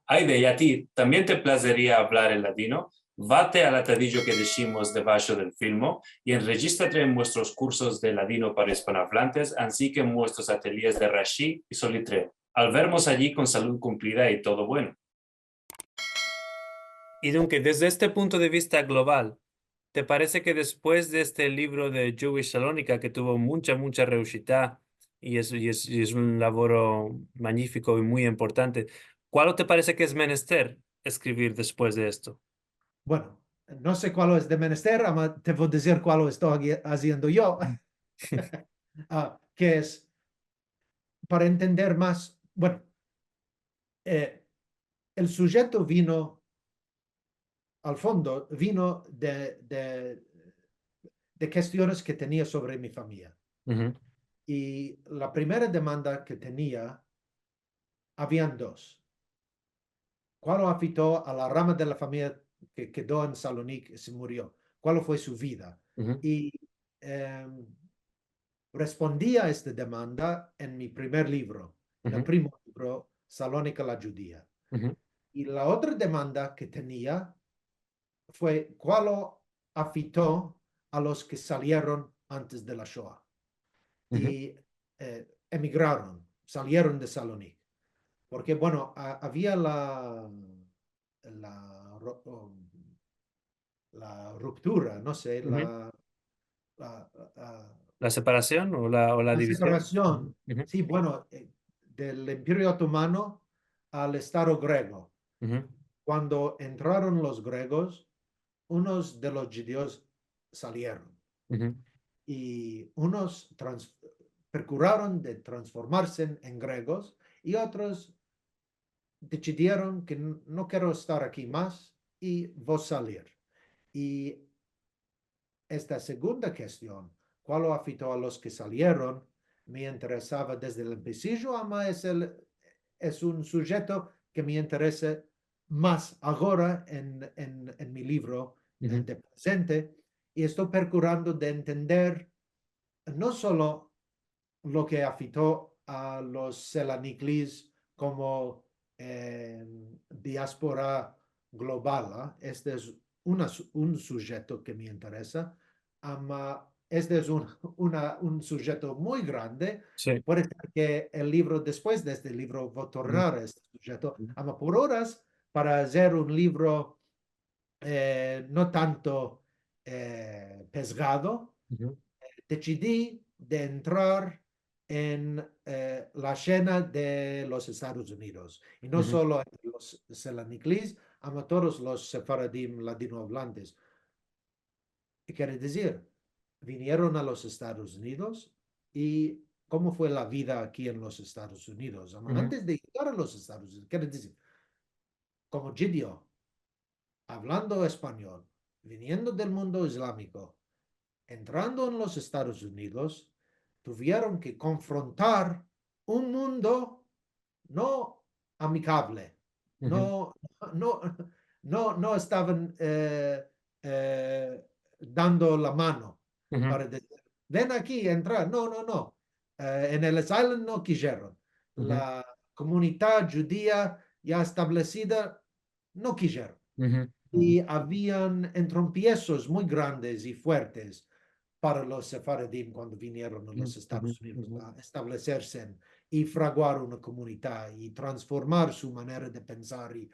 Aide, ¿y a ti también te placería hablar en latino? Vate al atadillo que decimos debajo del filmo y enregístrate en nuestros cursos de ladino para hispanohablantes, así que en nuestros ateliers de Rashi y Solitre. Al vernos allí con salud cumplida y todo bueno. Y Dunque, desde este punto de vista global, ¿te parece que después de este libro de Jewish Salónica, que tuvo mucha reushita y es un laboro magnífico y muy importante, ¿cuál te parece que es menester escribir después de esto? Bueno, no sé cuál es de menester, ama te voy a decir cuál estoy haciendo yo, que es para entender más, bueno, el sujeto vino, al fondo, vino de cuestiones que tenía sobre mi familia. Ujú, Y la primera demanda que tenía, habían dos. ¿Cuál afectó a la rama de la familia que quedó en Salonique y se murió? ¿Cuál fue su vida? ujú, Y respondí a esta demanda en mi primer libro, en el ujú, primer libro, Salónica la Judía. ujú, Y la otra demanda que tenía fue cuál afectó a los que salieron antes de la Shoah ujú, y emigraron, salieron de Salónica. Porque, bueno, había la, la ruptura, no sé, ujú. la, la- ¿La separación o la la división? Ujú, separación, ujú, sí, bueno, del Imperio Otomano al Estado griego. ujú, Cuando entraron los griegos, unos de los judíos salieron ujú, y unos procuraron de transformarse en griegos y otros decidieron que no quiero estar aquí más y voy a salir. Y esta segunda cuestión, ¿cuál afectó a los que salieron? Me interesaba desde el principio, ama es un sujeto que me interesa más ahora en mi libro ujú, de presente y estoy procurando de entender no solo lo que afectó a los selaniclis como diáspora global. Este es un sujeto que me interesa. Este es un sujeto muy grande. sí. Puede ser que el libro, después de este libro, va a Ujú, tornar a este sujeto. ujú, Por horas, para hacer un libro no tanto pesgado, ujú, decidí de entrar en la escena de los Estados Unidos. Y no ujú, solo entre los selaniclis, a todos los sefaradim latinohablantes. ¿Qué quiere decir? Vinieron a los Estados Unidos y cómo fue la vida aquí en los Estados Unidos. ujú, Antes de llegar a los Estados Unidos, quiere decir, como judío, hablando español, viniendo del mundo islámico, entrando en los Estados Unidos, tuvieron que confrontar un mundo no amigable, ujú, no, no, no estaban dando la mano ujú, para decir, ven aquí, entrar. No, no, no. En el asylum no quisieron. ujú, La comunidad judía ya establecida no quisieron ujú, ujú, y habían entrompiezos muy grandes y fuertes para los sefaradim cuando vinieron a ujú, los Estados Unidos ujú, a establecerse y fraguar una comunidad y transformar su manera de pensar. Y,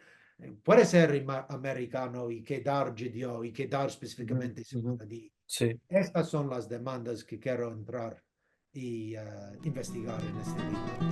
puede ser americano y quedar judío y quedar ujú, específicamente ujú. sefaradí. Sí. Estas son las demandas que quiero entrar y investigar en este libro.